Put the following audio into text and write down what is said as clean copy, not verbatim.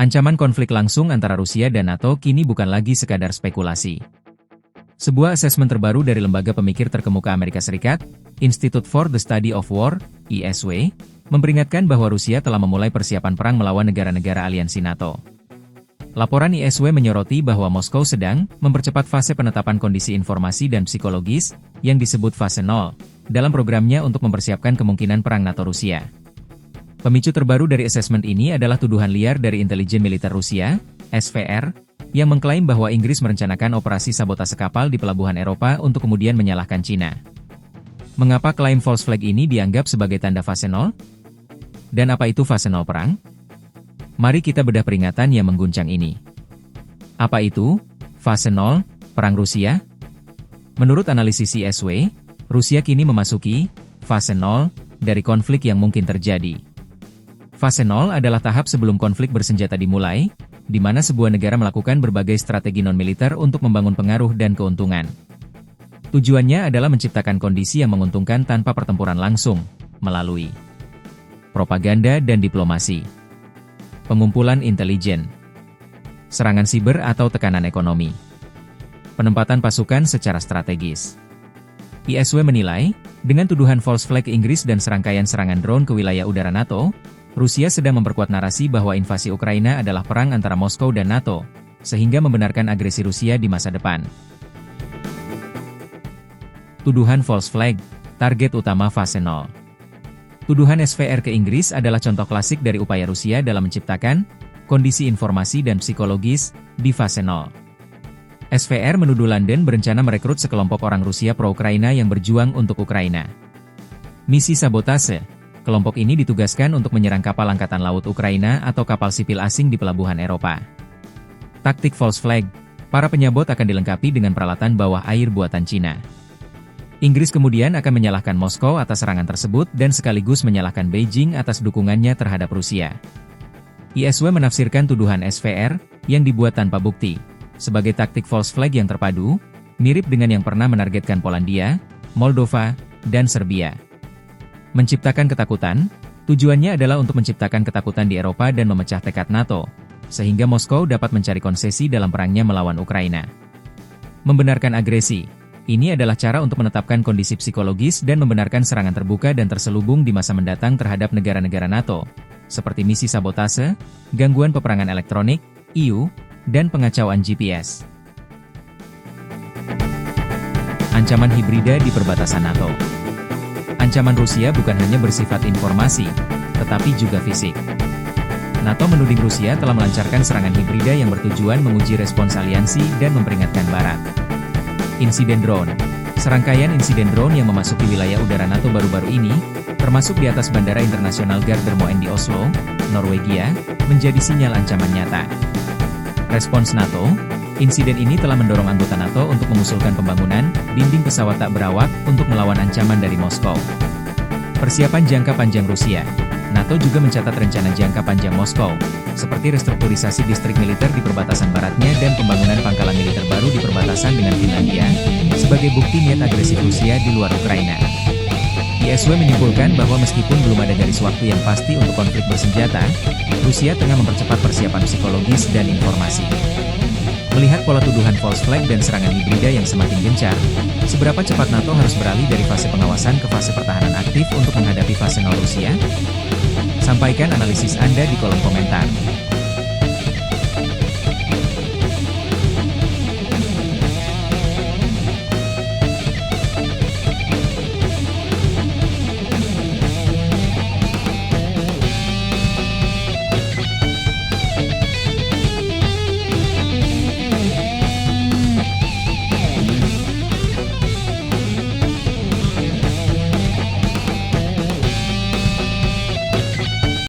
Ancaman konflik langsung antara Rusia dan NATO kini bukan lagi sekadar spekulasi. Sebuah asesmen terbaru dari lembaga pemikir terkemuka Amerika Serikat, Institute for the Study of War, ISW, memperingatkan bahwa Rusia telah memulai persiapan perang melawan negara-negara aliansi NATO. Laporan ISW menyoroti bahwa Moskow sedang mempercepat fase penetapan kondisi informasi dan psikologis, yang disebut fase 0, dalam programnya untuk mempersiapkan kemungkinan perang NATO-Rusia. Pemicu terbaru dari asesmen ini adalah tuduhan liar dari intelijen militer Rusia, SVR, yang mengklaim bahwa Inggris merencanakan operasi sabotase kapal di pelabuhan Eropa untuk kemudian menyalahkan Cina. Mengapa klaim false flag ini dianggap sebagai tanda fase 0? Dan apa itu fase 0 perang? Mari kita bedah peringatan yang mengguncang ini. Apa itu fase 0 perang Rusia? Menurut analisis ISW, Rusia kini memasuki fase 0 dari konflik yang mungkin terjadi. Fase 0 adalah tahap sebelum konflik bersenjata dimulai, di mana sebuah negara melakukan berbagai strategi non-militer untuk membangun pengaruh dan keuntungan. Tujuannya adalah menciptakan kondisi yang menguntungkan tanpa pertempuran langsung, melalui propaganda dan diplomasi, pengumpulan intelijen, serangan siber atau tekanan ekonomi, penempatan pasukan secara strategis. ISW menilai, dengan tuduhan false flag Inggris dan serangkaian serangan drone ke wilayah udara NATO, Rusia sedang memperkuat narasi bahwa invasi Ukraina adalah perang antara Moskow dan NATO, sehingga membenarkan agresi Rusia di masa depan. Tuduhan false flag, target utama fase 0. Tuduhan SVR ke Inggris adalah contoh klasik dari upaya Rusia dalam menciptakan kondisi informasi dan psikologis di fase 0. SVR menuduh London berencana merekrut sekelompok orang Rusia pro-Ukraina yang berjuang untuk Ukraina. Misi sabotase. Kelompok ini ditugaskan untuk menyerang kapal Angkatan Laut Ukraina atau kapal sipil asing di pelabuhan Eropa. Taktik false flag, para penyabot akan dilengkapi dengan peralatan bawah air buatan Cina. Inggris kemudian akan menyalahkan Moskow atas serangan tersebut dan sekaligus menyalahkan Beijing atas dukungannya terhadap Rusia. ISW menafsirkan tuduhan SVR, yang dibuat tanpa bukti, sebagai taktik false flag yang terpadu, mirip dengan yang pernah menargetkan Polandia, Moldova, dan Serbia. Menciptakan ketakutan, tujuannya adalah untuk menciptakan ketakutan di Eropa dan memecah tekad NATO, sehingga Moskow dapat mencari konsesi dalam perangnya melawan Ukraina. Membenarkan agresi, ini adalah cara untuk menetapkan kondisi psikologis dan membenarkan serangan terbuka dan terselubung di masa mendatang terhadap negara-negara NATO, seperti misi sabotase, gangguan peperangan elektronik, EU, dan pengacauan GPS. Ancaman hibrida di perbatasan NATO. Ancaman Rusia bukan hanya bersifat informasi, tetapi juga fisik. NATO menuding Rusia telah melancarkan serangan hibrida yang bertujuan menguji respons aliansi dan memperingatkan Barat. Insiden drone. Serangkaian insiden drone yang memasuki wilayah udara NATO baru-baru ini, termasuk di atas Bandara Internasional Gardermoen di Oslo, Norwegia, menjadi sinyal ancaman nyata. Respons NATO. Insiden ini telah mendorong anggota NATO untuk mengusulkan pembangunan dinding pesawat tak berawak untuk melawan ancaman dari Moskow. Persiapan jangka panjang Rusia. NATO juga mencatat rencana jangka panjang Moskow, seperti restrukturisasi distrik militer di perbatasan baratnya dan pembangunan pangkalan militer baru di perbatasan dengan Finlandia, sebagai bukti niat agresif Rusia di luar Ukraina. ISW menyimpulkan bahwa meskipun belum ada garis waktu yang pasti untuk konflik bersenjata, Rusia tengah mempercepat persiapan psikologis dan informasi. Melihat pola tuduhan false flag dan serangan hibrida yang semakin gencar, seberapa cepat NATO harus beralih dari fase pengawasan ke fase pertahanan aktif untuk menghadapi fase 0 Rusia? Sampaikan analisis Anda di kolom komentar.